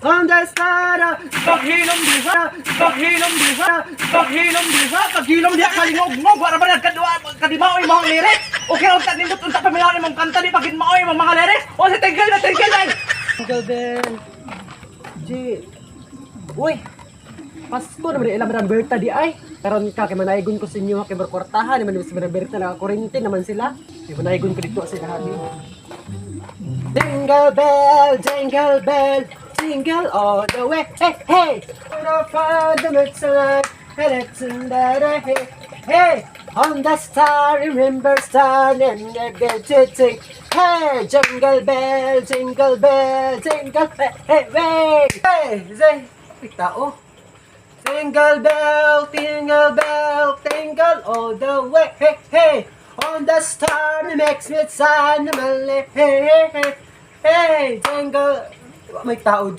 on the star. Paghilom diha, paghilom diha, paghilom diha, paghilom diha kalingog-ngog. Wala ba kadimaoy mga lyrics? Okay, unta nindot, unta pamilawan imong kanta di pagid maoy mga lyrics. O si tinggal na. Tinggal bell. G. Uy. Pasko naman ilang mga berta di ay. Karon ka kay manaygon ko sa inyo kay berkwartahan naman sa mga berta na kurente naman sila. Kay manaygon ko dito sa habi. Jingle bell, jingle bell, jingle all the way. Hey, hey. For the midnight, and it's in the hey, hey. On the star, remember star, and the bell to sing. Hey, jingle bell, jingle bell, jingle bell, hey, hey, hey, zay, tao. Jingle bell, tingle bell, tingle all the way, hey, hey. On the star, it makes me sound, hey, hey, hey, hey, jingle. May tao.